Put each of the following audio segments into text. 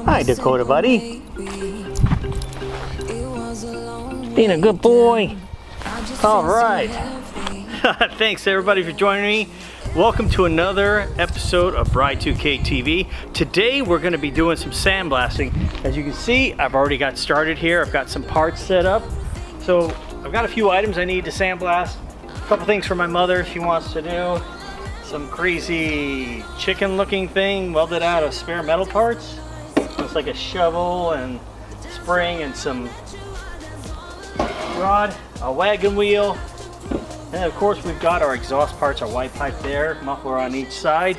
Hi, Dakota buddy. Being a good boy. All right. Thanks everybody for joining me. Welcome to another episode of Bride2K TV. Today we're going to be doing some sandblasting. As you can see, I've already got started here. I've got some parts set up. So I've got a few items I need to sandblast. A couple things for my mother she wants to do. Some crazy chicken looking thing welded out of spare metal parts. Looks like a shovel and spring and some rod, a wagon wheel. And of course we've got our exhaust parts, our white pipe there, muffler on each side.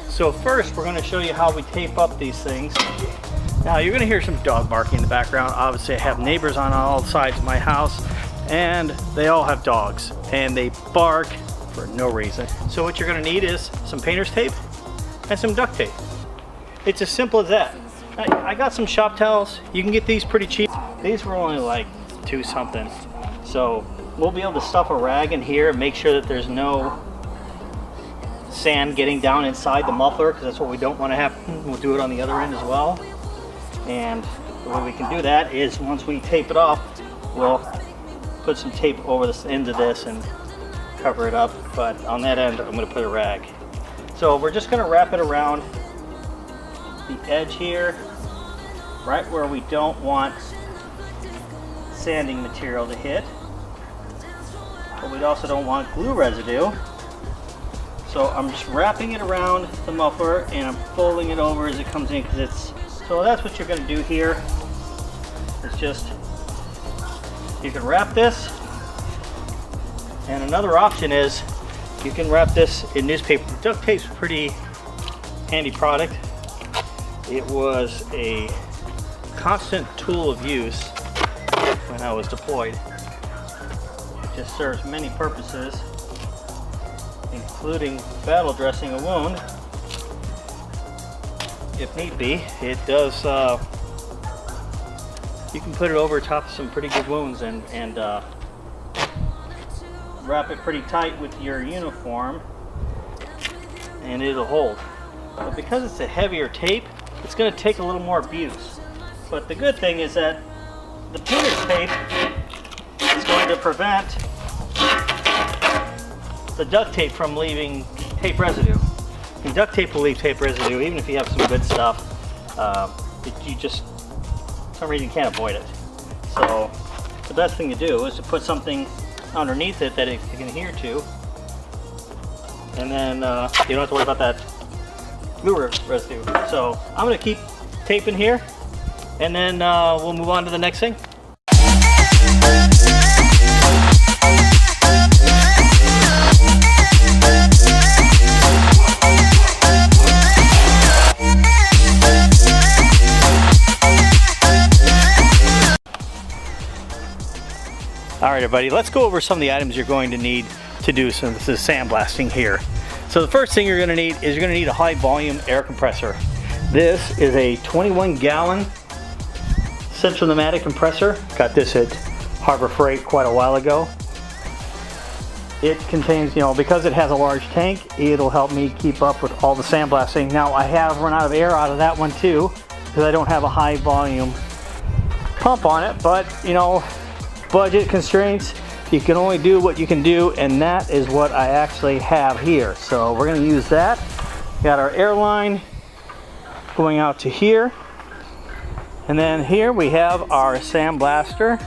So first we're going to show you how we tape up these things. Now you're going to hear some dog barking in the background. Obviously I have neighbors on all sides of my house and they all have dogs and they bark for no reason. So what you're going to need is some painter's tape and some duct tape. It's as simple as that. I got some shop towels. You can get these pretty cheap. These were only like $2 something. So we'll be able to stuff a rag in here and make sure that there's no sand getting down inside the muffler, because that's what we don't want to happen. We'll do it on the other end as well. And the way we can do that is once we tape it off, we'll put some tape over the ends of this and cover it up. But on that end, I'm going to put a rag. So we're just going to wrap it around the edge here, right where we don't want sanding material to hit, but we also don't want glue residue. So I'm just wrapping it around the muffler and I'm folding it over as it comes in, because it's, so that's what you're going to do here. It's just, you can wrap this, and another option is you can wrap this in newspaper. Duct tape's a pretty handy product. It was a constant tool of use when I was deployed. It just serves many purposes, including battle dressing a wound if need be. It does, you can put it over top of some pretty good wounds and wrap it pretty tight with your uniform and it'll hold. But because it's a heavier tape, it's going to take a little more abuse. But the good thing is that the painter's tape is going to prevent the duct tape from leaving tape residue. And duct tape will leave tape residue even if you have some good stuff. You just, for some reason, can't avoid it. So the best thing to do is to put something underneath it that it can adhere to. And then you don't have to worry about that glue residue. So I'm going to keep taping here, and then we'll move on to the next thing. All right, everybody, let's go over some of the items you're going to need to do some of this sandblasting here. So the first thing you're going to need is you're going to need a high volume air compressor. This is a 21-gallon central pneumatic compressor. Got this at Harbor Freight quite a while ago. It contains, because it has a large tank, it'll help me keep up with all the sandblasting. Now I have run out of air out of that one too, because I don't have a high volume pump on it, but budget constraints, you can only do what you can do, and that is what I actually have here. So we're going to use that. Got our air line going out to here, and then here we have our sandblaster.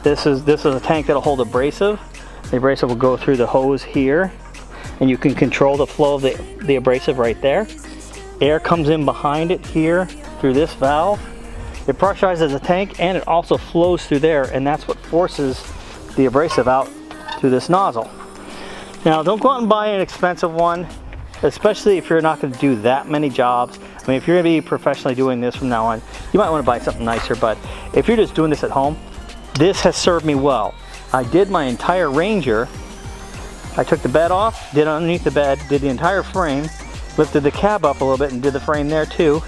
This is a tank that'll hold abrasive. The abrasive will go through the hose here, and you can control the flow of the abrasive right there. Air comes in behind it here through this valve. It pressurizes the tank and it also flows through there, and that's what forces the abrasive out through this nozzle. Now don't go out and buy an expensive one, especially if you're not going to do that many jobs. I mean, if you're going to be professionally doing this from now on, you might want to buy something nicer, but if you're just doing this at home, this has served me well. I did my entire Ranger. I took the bed off, did underneath the bed, did the entire frame, lifted the cab up a little bit and did the frame there too.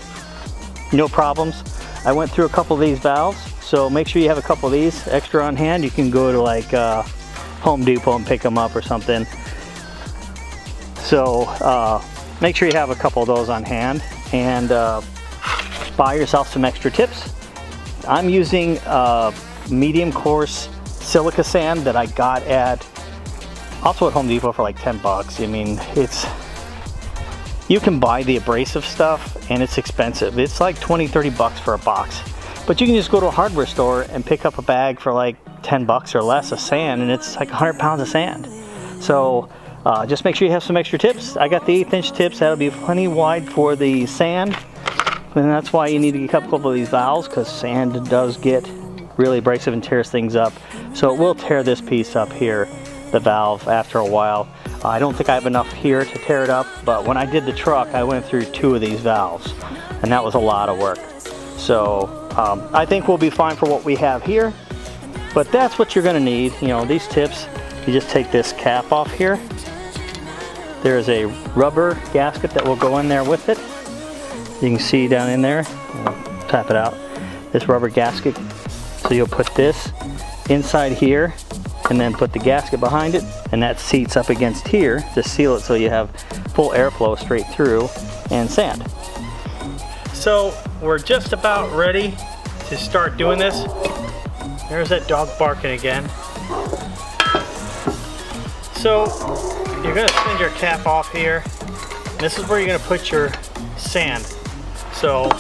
No problems. I went through a couple of these valves, so make sure you have a couple of these extra on hand. You can go to like Home Depot and pick them up or something. So make sure you have a couple of those on hand. And buy yourself some extra tips. I'm using medium coarse silica sand that I got also at Home Depot for like 10 bucks. I mean, you can buy the abrasive stuff and it's expensive. It's like 20-30 bucks for a box. But you can just go to a hardware store and pick up a bag for like 10 bucks or less of sand, and it's like 100 pounds of sand. So just make sure you have some extra tips. I got the 1/8 tips. That'll be plenty wide for the sand. And that's why you need to get a couple of these valves, because sand does get really abrasive and tears things up. So it will tear this piece up here, the valve, after a while. I don't think I have enough here to tear it up, but when I did the truck, I went through 2 of these valves, and that was a lot of work. So I think we'll be fine for what we have here, but that's what you're gonna need. You know, these tips, you just take this cap off here. There's a rubber gasket that will go in there with it. You can see down in there, I'll tap it out, this rubber gasket. So you'll put this inside here and then put the gasket behind it, and that seats up against here to seal it so you have full airflow straight through and sand. So we're just about ready to start doing this. There's that dog barking again. So you're gonna spin your cap off here. This is where you're gonna put your sand. So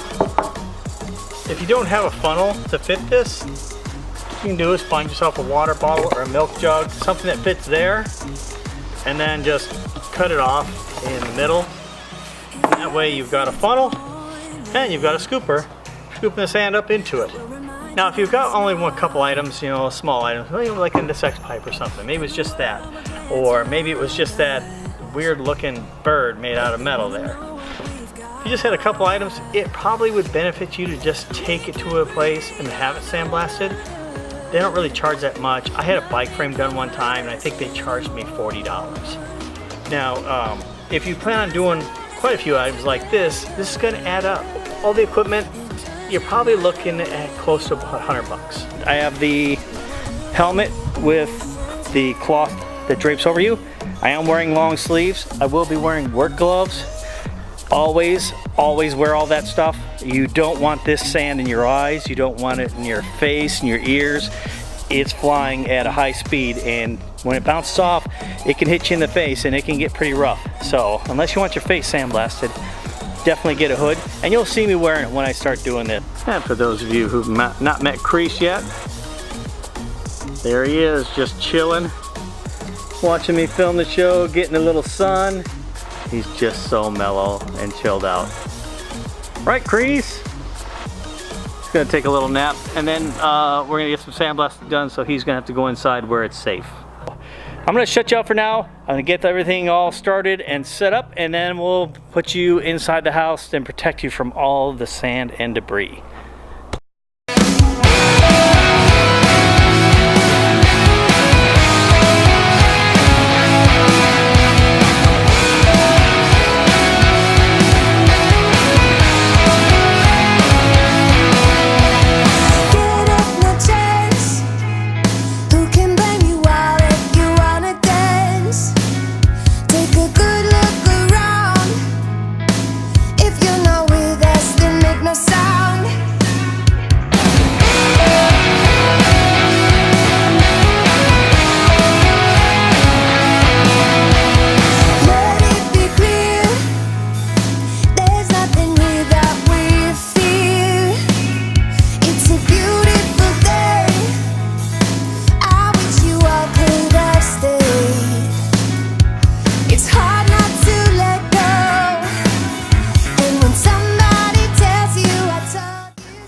if you don't have a funnel to fit this, what you can do is find yourself a water bottle or a milk jug, something that fits there, and then just cut it off in the middle. That way you've got a funnel and you've got a scooper, scooping the sand up into it. Now if you've got only a couple items, you know, small items, maybe like an insect pipe or something, maybe it's just that, or maybe it was just that weird looking bird made out of metal there. If you just had a couple items, it probably would benefit you to just take it to a place and have it sandblasted. They don't really charge that much. I had a bike frame done one time and I think they charged me $40. Now, if you plan on doing quite a few items like this is going to add up. All the equipment, you're probably looking at close to about 100 bucks. I have the helmet with the cloth that drapes over you. I am wearing long sleeves. I will be wearing work gloves. Always wear all that stuff. You don't want this sand in your eyes. You don't want it in your face and your ears. It's flying at a high speed, and when it bounces off, it can hit you in the face and it can get pretty rough. So unless you want your face sandblasted, definitely get a hood, and you'll see me wearing it when I start doing this. And for those of you who've not met Crease yet, there he is, just chilling, watching me film the show, getting a little sun. He's just so mellow and chilled out. Right, Crease? He's gonna take a little nap, and then we're gonna get some sandblasting done, so he's gonna have to go inside where it's safe. I'm gonna shut you out for now. I'm gonna get everything all started and set up, and then we'll put you inside the house and protect you from all the sand and debris.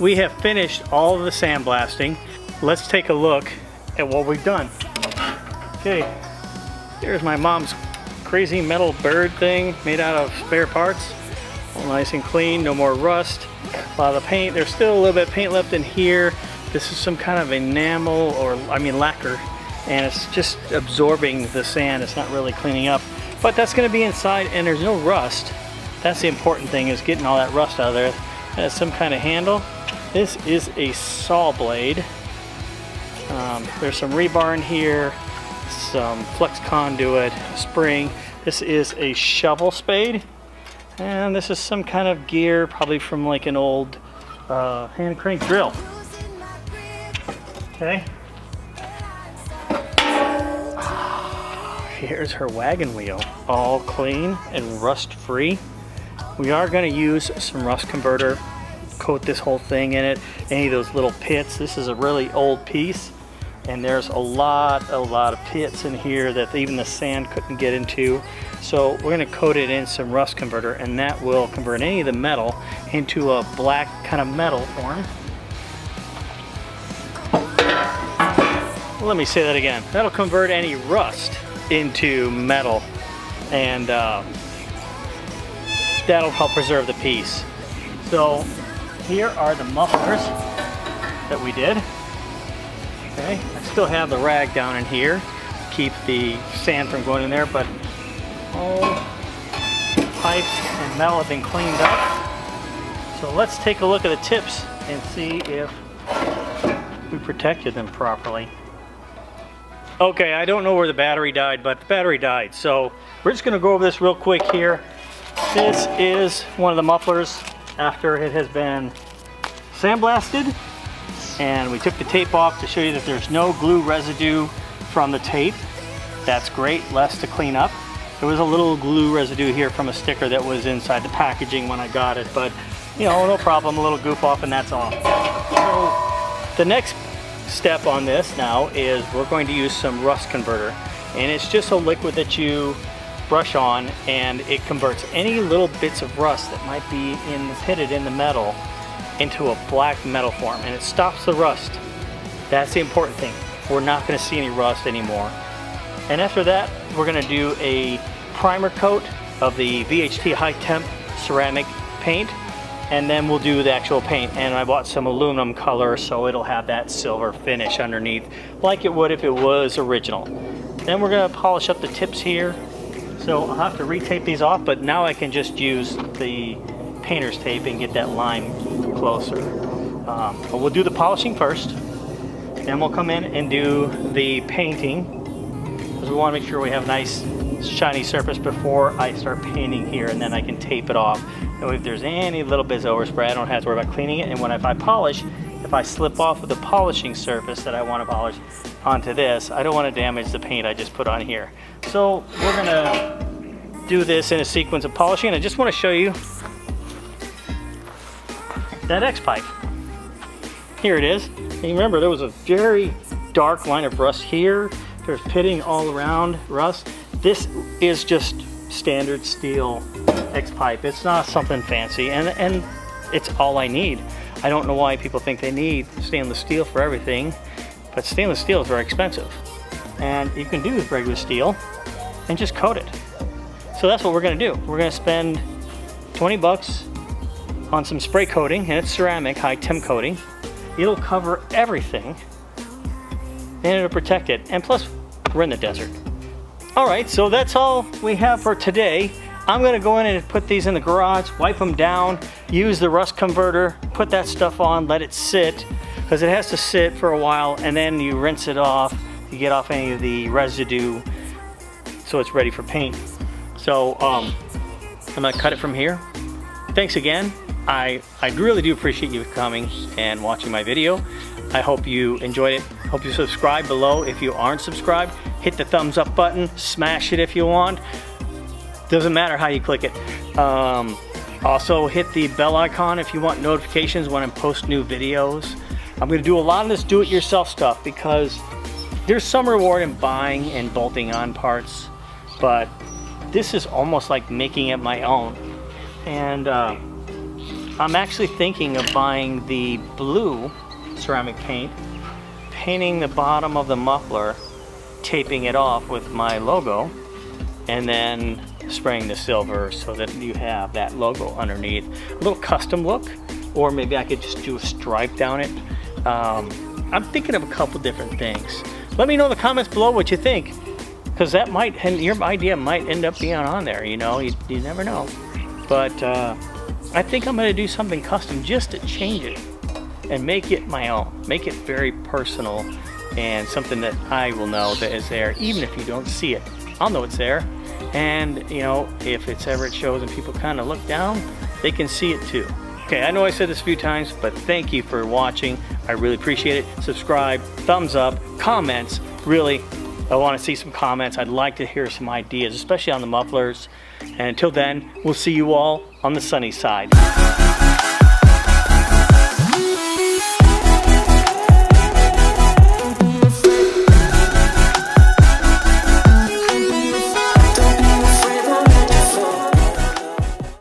We have finished all of the sandblasting. Let's take a look at what we've done. Okay, here's my mom's crazy metal bird thing made out of spare parts. All nice and clean, no more rust. A lot of the paint, there's still a little bit of paint left in here. This is some kind of enamel, or lacquer, and it's just absorbing the sand. It's not really cleaning up, but that's gonna be inside, and there's no rust. That's the important thing, is getting all that rust out of there. It has some kind of handle. This is a saw blade. There's some rebar in here, some flex conduit, a spring. This is a shovel spade, and this is some kind of gear, probably from like an old hand crank drill. Okay. Here's her wagon wheel, all clean and rust free. We are going to use some rust converter, coat this whole thing in it, any of those little pits. This is a really old piece, and there's a lot of pits in here that even the sand couldn't get into. So we're going to coat it in some rust converter, and that will convert any of the metal into a black kind of metal form. Let me say that again. That'll convert any rust into metal, and that'll help preserve the piece. So here are the mufflers that we did. Okay, I still have the rag down in here to keep the sand from going in there, but all pipes and metal have been cleaned up. So let's take a look at the tips and see if we protected them properly. Okay, I don't know where the battery died, but the battery died. So we're just gonna go over this real quick here. This is one of the mufflers after it has been sandblasted. And we took the tape off to show you that there's no glue residue from the tape. That's great, less to clean up. There was a little glue residue here from a sticker that was inside the packaging when I got it, but you know, no problem, a little goof off and that's all. So the next step on this now is we're going to use some rust converter, and it's just a liquid that you brush on, and it converts any little bits of rust that might be pitted in the metal into a black metal form, and it stops the rust. That's the important thing. We're not going to see any rust anymore. And after that, we're going to do a primer coat of the VHT high temp ceramic paint, and then we'll do the actual paint. And I bought some aluminum color so it'll have that silver finish underneath like it would if it was original. Then we're going to polish up the tips here. So I'll have to retape these off, but now I can just use the painter's tape and get that line closer. But we'll do the polishing first, then we'll come in and do the painting, because we want to make sure we have nice shiny surface before I start painting here, and then I can tape it off. And if there's any little bits of overspray, I don't have to worry about cleaning it. And if I polish, if I slip off of the polishing surface that I want to polish onto this, I don't want to damage the paint I just put on here. So we're gonna do this in a sequence of polishing, and I just want to show you that X pipe. Here it is. And you remember there was a very dark line of rust here. There's pitting all around rust. This is just standard steel X pipe. It's not something fancy, and it's all I need. I don't know why people think they need stainless steel for everything, but stainless steel is very expensive. And you can do with regular steel and just coat it. So that's what we're gonna do. We're gonna spend 20 bucks on some spray coating, and it's ceramic, high temp coating. It'll cover everything, and it'll protect it. And plus, we're in the desert. All right, so that's all we have for today. I'm gonna go in and put these in the garage, wipe them down, use the rust converter, put that stuff on, let it sit, because it has to sit for a while, and then you rinse it off, you get off any of the residue, so it's ready for paint. So I'm gonna cut it from here. Thanks again. I really do appreciate you coming and watching my video. I hope you enjoyed it. Hope you subscribe below if you aren't subscribed. Hit the thumbs up button, smash it if you want. Doesn't matter how you click it. Also hit the bell icon if you want notifications when I post new videos. I'm gonna do a lot of this do-it-yourself stuff because there's some reward in buying and bolting on parts, but this is almost like making it my own. And I'm actually thinking of buying the blue ceramic paint, painting the bottom of the muffler, taping it off with my logo, and then spraying the silver so that you have that logo underneath. A little custom look, or maybe I could just do a stripe down it. I'm thinking of a couple different things. Let me know in the comments below what you think, because that might, your idea might end up being on there, you know, you never know. But I think I'm gonna do something custom just to change it and make it my own, make it very personal and something that I will know that is there, even if you don't see it. I'll know it's there. And you know, if it's ever it shows and people kind of look down, they can see it too. Okay, I know I said this a few times, but thank you for watching. I really appreciate it. Subscribe, thumbs up, comments. Really, I want to see some comments. I'd like to hear some ideas, especially on the mufflers. And until then, we'll see you all on the sunny side.